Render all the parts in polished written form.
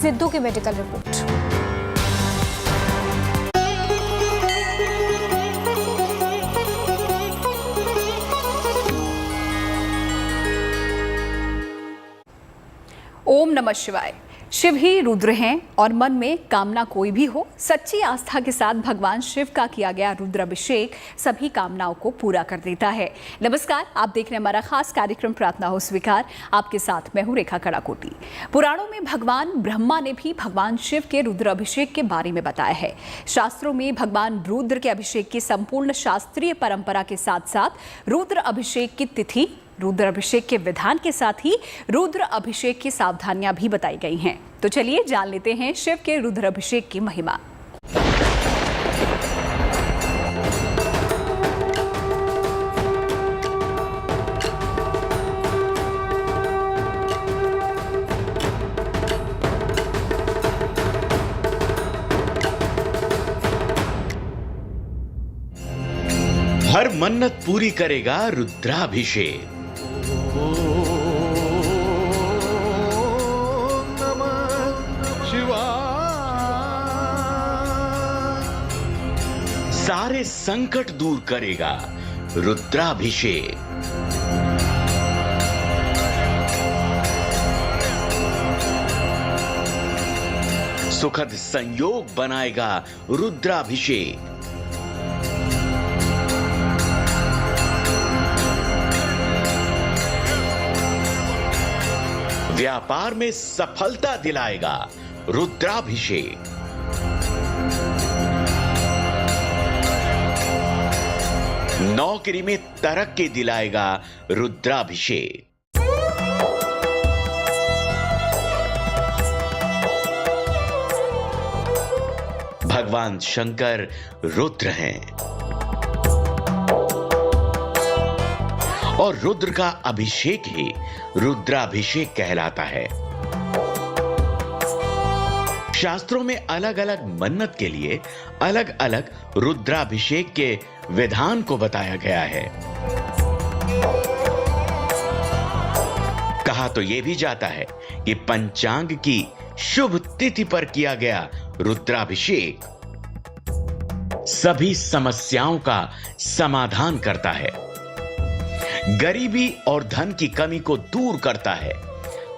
सिद्धू की medical report. ओम नमः शिवाय। शिव ही रुद्र हैं और मन में कामना कोई भी हो, सच्ची आस्था के साथ भगवान शिव का किया गया रुद्राभिषेक सभी कामनाओं को पूरा कर देता है। नमस्कार, आप देख रहे हैं हमारा खास कार्यक्रम प्रार्थना हो स्वीकार। आपके साथ मैं हूं रेखा कड़ाकोटी। पुराणों में भगवान ब्रह्मा ने भी भगवान शिव के रुद्राभिषेक के बारे में बताया है। शास्त्रों में भगवान रुद्र के अभिषेक की संपूर्ण शास्त्रीय परंपरा के साथ साथ रुद्र अभिषेक की तिथि, रुद्र अभिषेक के विधान के साथ ही रुद्र अभिषेक की सावधानियां भी बताई गई हैं। तो चलिए जान लेते हैं शिव के रुद्र अभिषेक की महिमा। हर मन्नत पूरी करेगा रुद्राभिषेक। सारे संकट दूर करेगा रुद्राभिषेक। सुखद संयोग बनाएगा रुद्राभिषेक। व्यापार में सफलता दिलाएगा रुद्राभिषेक। नौकरी में तरक्की दिलाएगा रुद्राभिषेक। भगवान शंकर रुद्र हैं और रुद्र का अभिषेक ही रुद्राभिषेक कहलाता है। शास्त्रों में अलग अलग मन्नत के लिए अलग अलग रुद्राभिषेक के विधान को बताया गया है। कहा तो यह भी जाता है कि पंचांग की शुभ तिथि पर किया गया रुद्राभिषेक सभी समस्याओं का समाधान करता है, गरीबी और धन की कमी को दूर करता है,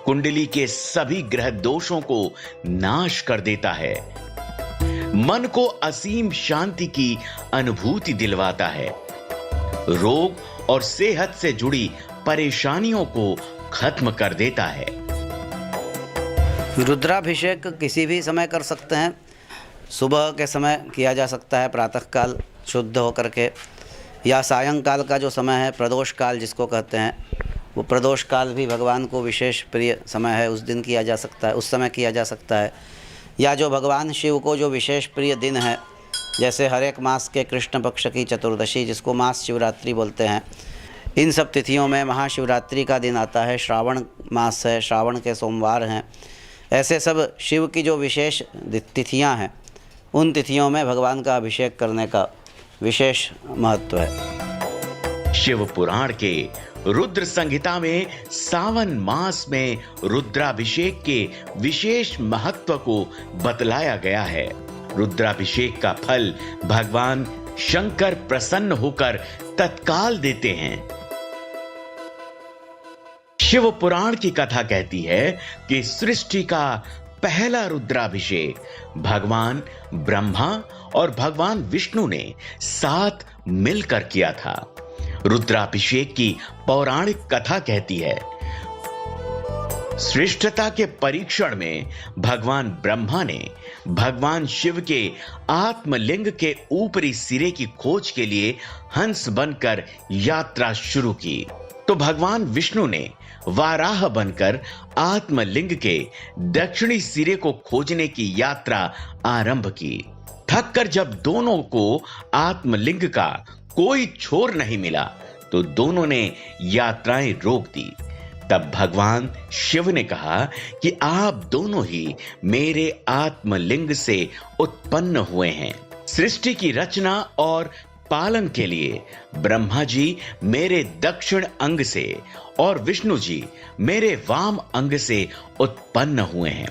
कुंडली के सभी ग्रह दोषों को नाश कर देता है, मन को असीम शांति की अनुभूति दिलवाता है, रोग और सेहत से जुड़ी परेशानियों को खत्म कर देता है। रुद्राभिषेक किसी भी समय कर सकते हैं। सुबह के समय किया जा सकता है प्रातःकाल शुद्ध होकर के, या सायंकाल का जो समय है प्रदोष काल जिसको कहते हैं, वो प्रदोष काल भी भगवान को विशेष प्रिय समय है, उस दिन किया जा सकता है, उस समय किया जा सकता है। या जो भगवान शिव को जो विशेष प्रिय दिन है, जैसे हर एक मास के कृष्ण पक्ष की चतुर्दशी जिसको मास शिवरात्रि बोलते हैं, इन सब तिथियों में महाशिवरात्रि का दिन आता है, श्रावण मास है, श्रावण के सोमवार हैं, ऐसे सब शिव की जो विशेष तिथियां हैं, उन तिथियों में भगवान का अभिषेक करने का विशेष महत्व है। शिव पुराण के रुद्र संहिता में सावन मास में रुद्राभिषेक के विशेष महत्व को बतलाया गया है। रुद्राभिषेक का फल भगवान शंकर प्रसन्न होकर तत्काल देते हैं। शिव पुराण की कथा कहती है कि सृष्टि का पहला रुद्राभिषेक भगवान ब्रह्मा और भगवान विष्णु ने साथ मिलकर किया था। रुद्राभिषेक की पौराणिक कथा कहती है, श्रेष्ठता के परीक्षण में भगवान ब्रह्मा ने भगवान शिव के आत्मलिंग के ऊपरी सिरे की खोज के लिए हंस बनकर यात्रा शुरू की, तो भगवान विष्णु ने वाराह बनकर आत्मलिंग के दक्षिणी सिरे को खोजने की यात्रा आरंभ की। थककर जब दोनों को आत्मलिंग का कोई छोर नहीं मिला तो दोनों ने यात्राएं रोक दी। तब भगवान शिव ने कहा कि आप दोनों ही मेरे आत्मलिंग से उत्पन्न हुए हैं। सृष्टि की रचना और पालन के लिए ब्रह्मा जी मेरे दक्षिण अंग से और विष्णु जी मेरे वाम अंग से उत्पन्न हुए हैं।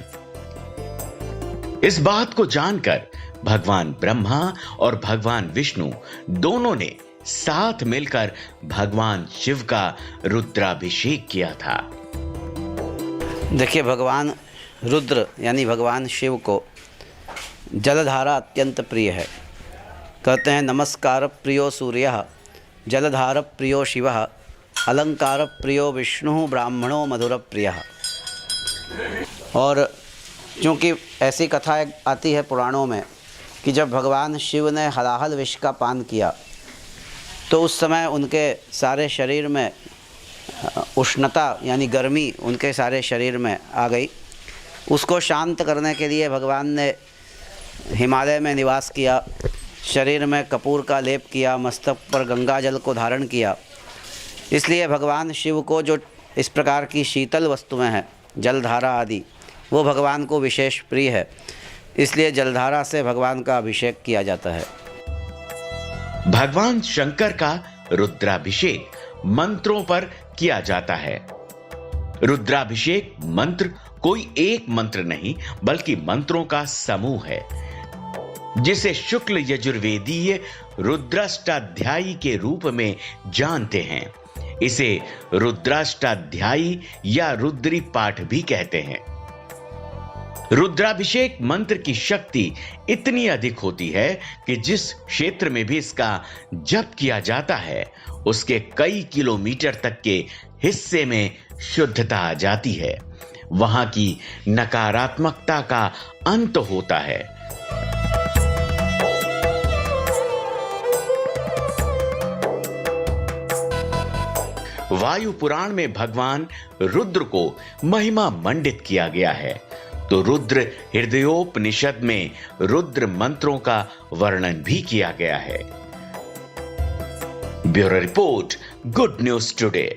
इस बात को जानकर भगवान ब्रह्मा और भगवान विष्णु दोनों ने साथ मिलकर भगवान शिव का रुद्राभिषेक किया था। देखिए, भगवान रुद्र यानी भगवान शिव को जलधारा अत्यंत प्रिय है। कहते हैं, नमस्कार प्रियो सूर्य, जलधार प्रियो शिव, अलंकार प्रियो विष्णु, ब्राह्मणों मधुर प्रिय। और क्योंकि ऐसी कथा आती है पुराणों में कि जब भगवान शिव ने हलाहल विष का पान किया तो उस समय उनके सारे शरीर में उष्णता यानी गर्मी उनके सारे शरीर में आ गई। उसको शांत करने के लिए भगवान ने हिमालय में निवास किया, शरीर में कपूर का लेप किया, मस्तक पर गंगा जल को धारण किया। इसलिए भगवान शिव को जो इस प्रकार की शीतल वस्तुएं हैं, जलधारा आदि, वो भगवान को विशेष प्रिय है। इसलिए जलधारा से भगवान का अभिषेक किया जाता है। भगवान शंकर का रुद्राभिषेक मंत्रों पर किया जाता है। रुद्राभिषेक मंत्र कोई एक मंत्र नहीं बल्कि मंत्रों का समूह है, जिसे शुक्ल यजुर्वेदीय रुद्राष्टाध्यायी के रूप में जानते हैं। इसे रुद्राष्टाध्यायी या रुद्री पाठ भी कहते हैं। रुद्राभिषेक मंत्र की शक्ति इतनी अधिक होती है कि जिस क्षेत्र में भी इसका जप किया जाता है उसके कई किलोमीटर तक के हिस्से में शुद्धता आ जाती है, वहां की नकारात्मकता का अंत होता है। वायु पुराण में भगवान रुद्र को महिमा मंडित किया गया है, तो रुद्र हृदयोपनिषद में रुद्र मंत्रों का वर्णन भी किया गया है। Bureau report, good news today.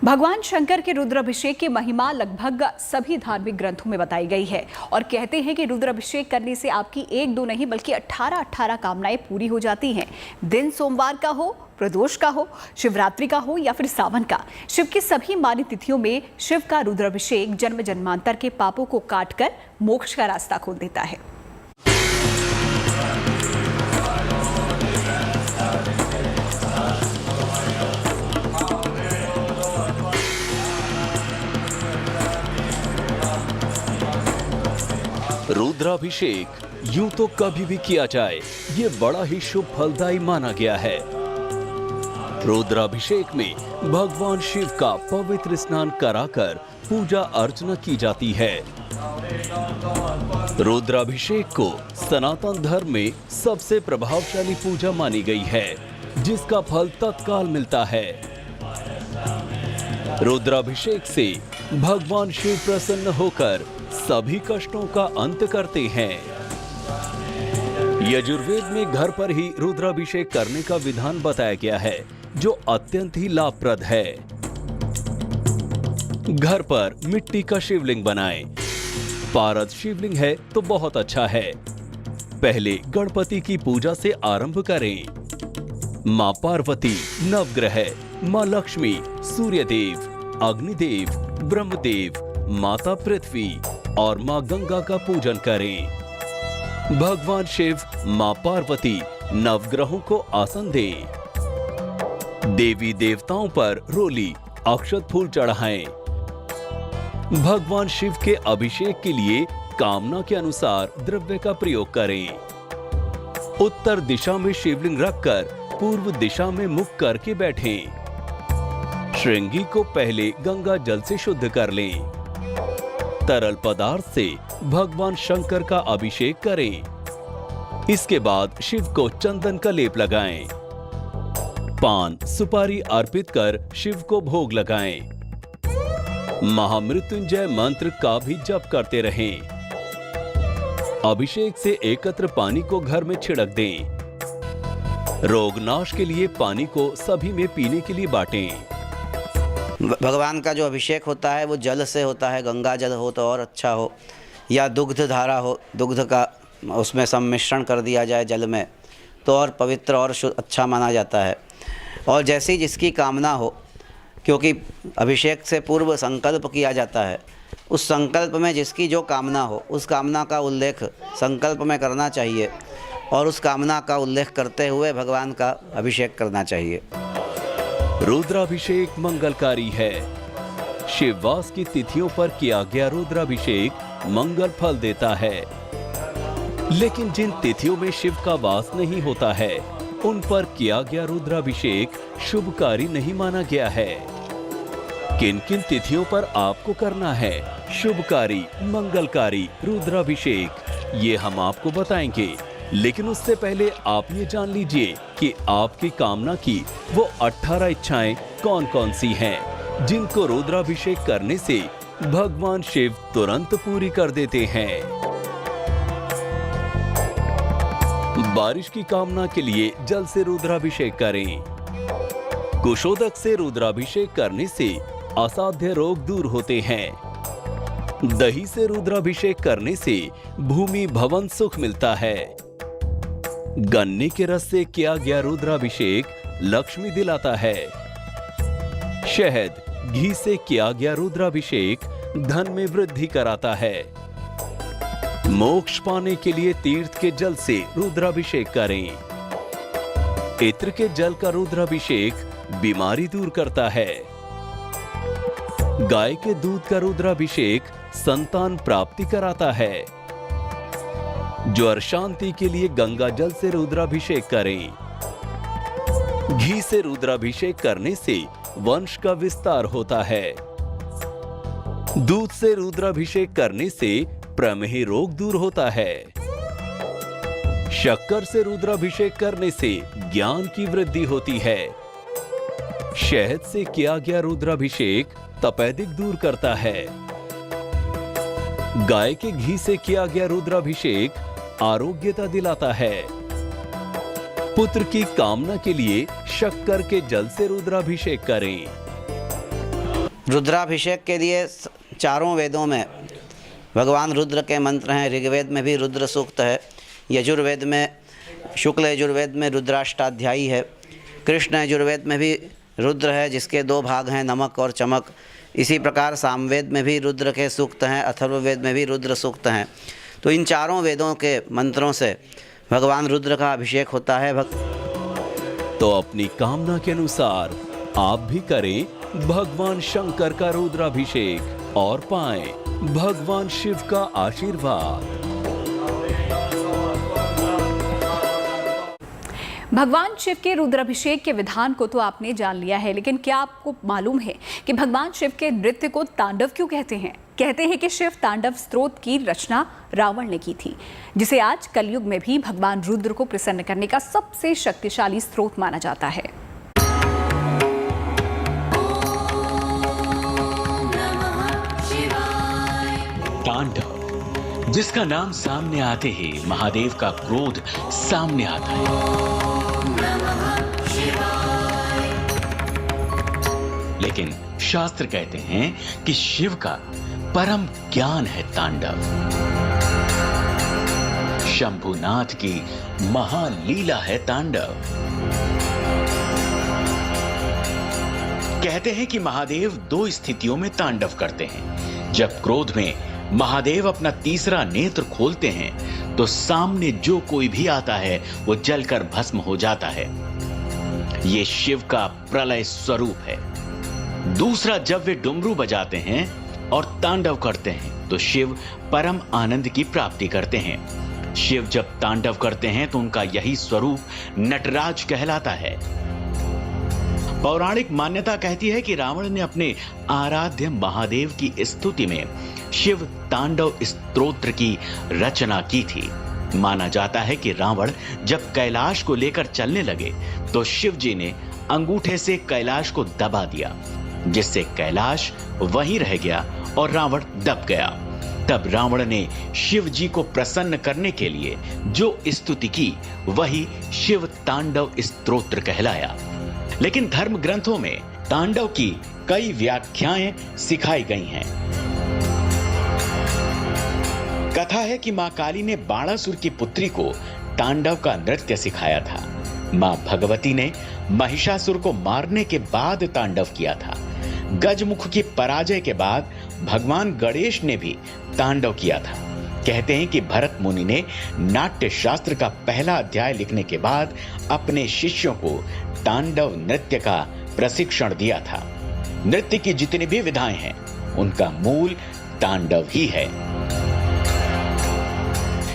भगवान शंकर के रुद्राभिषेक की महिमा लगभग सभी धार्मिक ग्रंथों में बताई गई है और कहते हैं कि रुद्राभिषेक करने से आपकी एक दो नहीं बल्कि 18 कामनाएं पूरी हो जाती हैं। दिन सोमवार का हो, प्रदोष का हो, शिवरात्रि का हो या फिर सावन का, शिव की सभी मान्य तिथियों में शिव का रुद्राभिषेक जन्म जन्मांतर के पापों को काटकर मोक्ष का रास्ता खोल देता है। रुद्राभिषेक यूं तो कभी भी किया जाए ये बड़ा ही शुभ फलदायी माना गया है। रुद्राभिषेक में भगवान शिव का पवित्र स्नान कराकर पूजा अर्चना की जाती है। रुद्राभिषेक को सनातन धर्म में सबसे प्रभावशाली पूजा मानी गई है, जिसका फल तत्काल मिलता है। रुद्राभिषेक से भगवान शिव प्रसन्न होकर सभी कष्टों का अंत करते हैं। यजुर्वेद में घर पर ही रुद्राभिषेक करने का विधान बताया गया है, जो अत्यंत ही लाभप्रद है। घर पर मिट्टी का शिवलिंग बनाएं। पारद शिवलिंग है तो बहुत अच्छा है। पहले गणपति की पूजा से आरंभ करें। मां पार्वती, नवग्रह, मां लक्ष्मी, सूर्यदेव, अग्निदेव, ब्रह्मदेव, माता पृथ्वी और मां गंगा का पूजन करें। भगवान शिव, मां पार्वती, नवग्रहों को आसन दें। देवी देवताओं पर रोली, अक्षत फूल चढ़ाएं। भगवान शिव के अभिषेक के लिए कामना के अनुसार द्रव्य का प्रयोग करें। उत्तर दिशा में शिवलिंग रखकर पूर्व दिशा में मुख करके बैठें। श्रृंगी को पहले गंगा जल से शुद्ध कर लें। तरल पदार्थ से भगवान शंकर का अभिषेक करें। इसके बाद शिव को चंदन का लेप लगाएं। पान सुपारी अर्पित कर शिव को भोग लगाएं। महामृत्युंजय मंत्र का भी जप करते रहें। अभिषेक से एकत्र पानी को घर में छिड़क दें। रोगनाश के लिए पानी को सभी में पीने के लिए बांटें। भगवान का जो अभिषेक होता है वो जल से होता है। गंगा जल हो तो और अच्छा हो, या दुग्ध धारा हो, दुग्ध का उसमें सम्मिश्रण कर दिया जाए जल में तो और पवित्र और अच्छा माना जाता है। और जैसी जिसकी कामना हो, क्योंकि अभिषेक से पूर्व संकल्प किया जाता है उस संकल्प में जिसकी जो कामना हो उस कामना का उल्लेख संकल्प में करना चाहिए और उस कामना का उल्लेख करते हुए भगवान का अभिषेक करना चाहिए। रुद्राभिषेक मंगलकारी है। शिववास की तिथियों पर किया गया रुद्राभिषेक मंगल फल देता है। लेकिन जिन तिथियों में शिव का वास नहीं होता है उन पर किया गया रुद्राभिषेक शुभकारी नहीं माना गया है। किन किन तिथियों पर आपको करना है शुभकारी मंगलकारी रुद्राभिषेक, ये हम आपको बताएंगे। लेकिन उससे पहले आप ये जान लीजिए कि आपकी कामना की वो 18 इच्छाएं कौन कौन सी हैं जिनको रुद्राभिषेक करने से भगवान शिव तुरंत पूरी कर देते हैं। बारिश की कामना के लिए जल से रुद्राभिषेक करें। कुशोदक से रुद्राभिषेक करने से असाध्य रोग दूर होते हैं। दही से रुद्राभिषेक करने से भूमि भवन सुख मिलता है। गन्ने के रस से किया गया रुद्राभिषेक लक्ष्मी दिलाता है। शहद घी से किया गया रुद्राभिषेक धन में वृद्धि कराता है। मोक्ष पाने के लिए तीर्थ के जल से रुद्राभिषेक करें। इत्र के जल का रुद्राभिषेक बीमारी दूर करता है। गाय के दूध का रुद्राभिषेक संतान प्राप्ति कराता है। ज्वर शांति के लिए गंगा जल से रुद्राभिषेक करें। घी से रुद्राभिषेक करने से वंश का विस्तार होता है। दूध से रुद्राभिषेक करने से प्रमेह रोग दूर होता है। शक्कर से रुद्राभिषेक करने से ज्ञान की वृद्धि होती है। शहद से किया गया रुद्राभिषेक तपेदिक दूर करता है। गाय के घी से किया गया रुद्राभिषेक आरोग्यता दिलाता है। पुत्र की कामना के लिए शक्कर के जल से रुद्राभिषेक करें। रुद्राभिषेक के लिए चारों वेदों में भगवान रुद्र के मंत्र हैं। ऋग्वेद में भी रुद्र सूक्त है। यजुर्वेद में शुक्ल यजुर्वेद में रुद्राष्टाध्यायी है। कृष्ण यजुर्वेद में भी रुद्र है जिसके 2 भाग हैं, नमक और चमक। इसी प्रकार सामवेद में भी रुद्र के सूक्त हैं, अथर्ववेद में भी रुद्र सूक्त हैं। तो इन चारों वेदों के मंत्रों से भगवान रुद्र का अभिषेक होता है। तो अपनी कामना के अनुसार आप भी करें भगवान शंकर का रुद्राभिषेक और पाएं भगवान शिव का आशीर्वाद। भगवान शिव के रुद्राभिषेक के विधान को तो आपने जान लिया है, लेकिन क्या आपको मालूम है कि भगवान शिव के नृत्य को तांडव क्यों कहते हैं? कहते हैं कि शिव तांडव स्तोत्र की रचना रावण ने की थी, जिसे आज कलयुग में भी भगवान रुद्र को प्रसन्न करने का सबसे शक्तिशाली स्तोत्र माना जाता है। तांडव, जिसका नाम सामने आते ही महादेव का क्रोध सामने आता है। लेकिन शास्त्र कहते हैं कि शिव का परम ज्ञान है तांडव। शंभुनाथ की महालीला है तांडव। कहते हैं कि महादेव 2 स्थितियों में तांडव करते हैं। जब क्रोध में महादेव अपना तीसरा नेत्र खोलते हैं तो सामने जो कोई भी आता है वो जलकर भस्म हो जाता है। ये शिव का प्रलय स्वरूप है। दूसरा, जब वे डुमरू बजाते हैं और तांडव करते हैं तो शिव परम आनंद की प्राप्ति करते हैं। शिव जब तांडव करते हैं तो उनका यही स्वरूप नटराज कहलाता है। पौराणिक मान्यता कहती है कि रावण ने अपने आराध्य महादेव की स्तुति में शिव तांडव स्तोत्र की रचना की थी। माना जाता है कि रावण जब कैलाश को लेकर चलने लगे तो शिव जी ने अंगूठे से कैलाश को दबा दिया, जिससे कैलाश वहीं रह गया और रावण दब गया। तब रावण ने शिव जी को प्रसन्न करने के लिए जो स्तुति की वही शिव तांडव स्तोत्र कहलाया। लेकिन धर्म ग्रंथों में तांडव की कई व्याख्याएं सिखाई गई हैं। कथा है कि मां काली ने बाणासुर की पुत्री को तांडव का नृत्य सिखाया था। मां भगवती ने महिषासुर को मारने के बाद तांडव किया था। गजमुख की पराजय के बाद भगवान गणेश ने भी तांडव किया था। कहते हैं कि भरत मुनि ने नाट्य शास्त्र का पहला अध्याय लिखने के बाद अपने शिष्यों को तांडव नृत्य का प्रशिक्षण दिया था। नृत्य की जितनी भी विधाएं हैं उनका मूल तांडव ही है।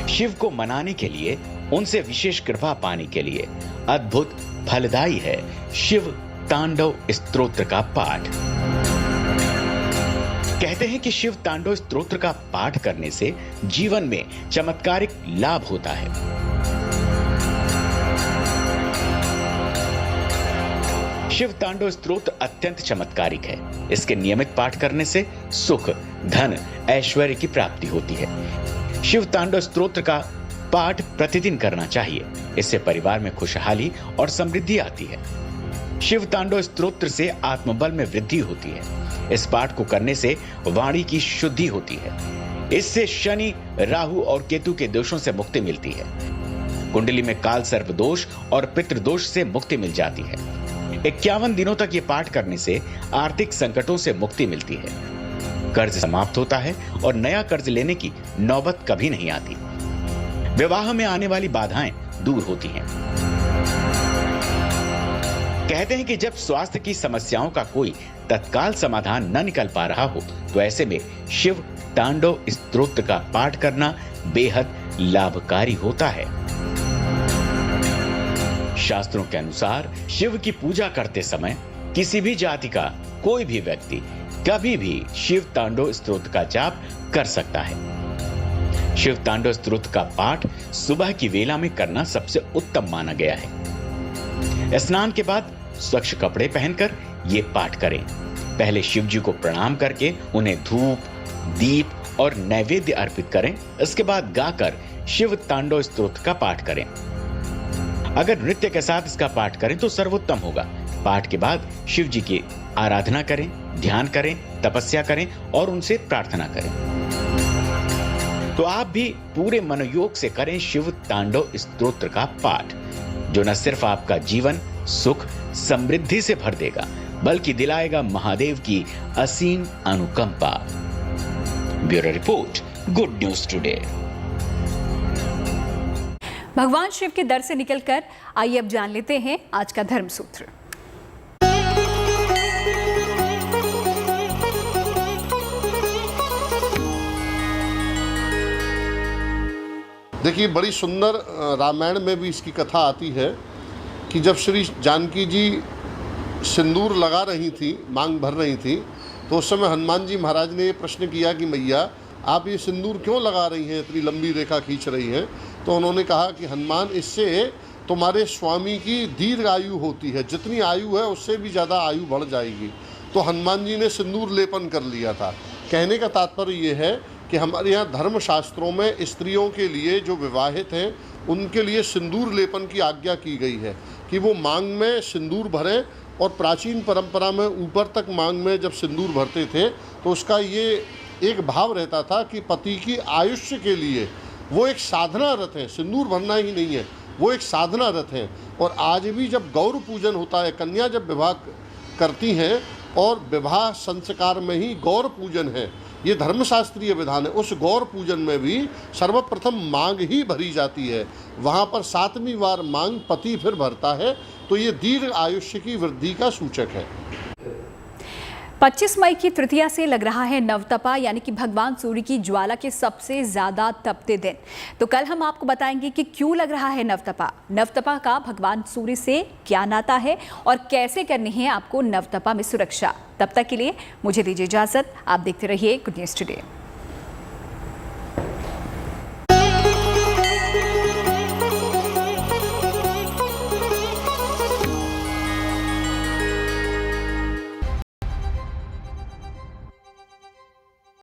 शिव को मनाने के लिए, उनसे विशेष कृपा पाने के लिए अद्भुत फलदायी है शिव तांडव स्तोत्र का पाठ। कहते हैं कि शिव तांडव स्तोत्र का पाठ करने से जीवन में चमत्कारिक लाभ होता है। शिव तांडव स्तोत्र अत्यंत चमत्कारिक है। इसके नियमित पाठ करने से सुख, धन, ऐश्वर्य की प्राप्ति होती है। शिव तांडव स्तोत्र का पाठ प्रतिदिन करना चाहिए। इससे परिवार में खुशहाली और समृद्धि आती है। शिव तांडव स्तोत्र से आत्मबल में वृद्धि होती है। इस पाठ को करने से वाणी की शुद्धि होती है। इससे शनि, राहु और केतु के दोषों से मुक्ति मिलती है। कुंडली में काल सर्प दोष और पितृ दोष से मुक्ति मिल जाती है। 51 दिनों तक ये पाठ करने से आर्थिक संकटों से मुक्ति मिलती है। कर्ज समाप्त होता है और नया कर्ज लेने की नौबत कभी नहीं आती। विवाह में आने वाली बाधाएं दूर होती हैं। कहते हैं कि जब स्वास्थ्य की समस्याओं का कोई तत्काल समाधान न निकल पा रहा हो तो ऐसे में शिव तांडव स्तोत्र का पाठ करना बेहद लाभकारी होता है। शास्त्रों के अनुसार शिव की पूजा करते समय किसी भी जाति का कोई भी व्यक्ति कभी भी शिव तांडव स्तोत्र का जाप कर सकता है। शिव तांडव स्तोत्र का पाठ सुबह की वेला में करना सबसे उत्तम माना गया है। स्नान के बाद स्वच्छ कपड़े पहनकर ये पाठ करें। पहले शिव जी को प्रणाम करके उन्हें धूप, दीप और नैवेद्य अर्पित करें। इसके बाद गाकर शिव तांडव स्तोत्र का पाठ करें। अगर नृत्य के साथ इसका पाठ करें तो सर्वोत्तम होगा। पाठ के बाद शिव जी की आराधना करें, ध्यान करें, तपस्या करें और उनसे प्रार्थना करें। तो आप भी पूरे मनोयोग से करें शिव तांडव स्तोत्र का पाठ, जो न सिर्फ आपका जीवन सुख, समृद्धि से भर देगा बल्कि दिलाएगा महादेव की असीम अनुकंपा। Bureau report, good news today. भगवान शिव के दर से निकलकर आइए अब जान लेते हैं आज का धर्म सूत्र। देखिए, बड़ी सुंदर रामायण में भी इसकी कथा आती है कि जब श्री जानकी जी सिंदूर लगा रही थी, मांग भर रही थी, तो उस समय हनुमान जी महाराज ने ये प्रश्न किया कि मैया आप ये सिंदूर क्यों लगा रही हैं, इतनी लंबी रेखा खींच रही हैं। तो उन्होंने कहा कि हनुमान, इससे तुम्हारे स्वामी की दीर्घ आयु होती है, जितनी आयु है उससे भी ज़्यादा आयु बढ़ जाएगी। तो हनुमान जी ने सिंदूर लेपन कर लिया था। कहने का तात्पर्य ये है कि हमारे यहाँ धर्मशास्त्रों में स्त्रियों के लिए जो विवाहित हैं उनके लिए सिंदूर लेपन की आज्ञा की गई है कि वो मांग में सिंदूर भरें। और प्राचीन परंपरा में ऊपर तक मांग में जब सिंदूर भरते थे तो उसका ये एक भाव रहता था कि पति की आयुष्य के लिए वो एक साधना रत है, सिंदूर भरना ही नहीं है, वो एक साधना रत है। और आज भी जब गौर पूजन होता है, कन्या जब विवाह करती हैं और विवाह संस्कार में ही गौर पूजन है, ये धर्मशास्त्रीय विधान है। उस गौर पूजन में भी सर्वप्रथम मांग ही भरी जाती है। वहाँ पर 7वीं बार मांग पति फिर भरता है। तो ये दीर्घ आयुष्य की वृद्धि का सूचक है। 25 मई की तृतीया से लग रहा है नवतपा, यानी कि भगवान सूर्य की ज्वाला के सबसे ज्यादा तपते दिन। तो कल हम आपको बताएंगे कि क्यों लग रहा है नवतपा, नवतपा का भगवान सूर्य से क्या नाता है और कैसे करनी है आपको नवतपा में सुरक्षा। तब तक के लिए मुझे दीजिए इजाजत। आप देखते रहिए गुड न्यूज टुडे।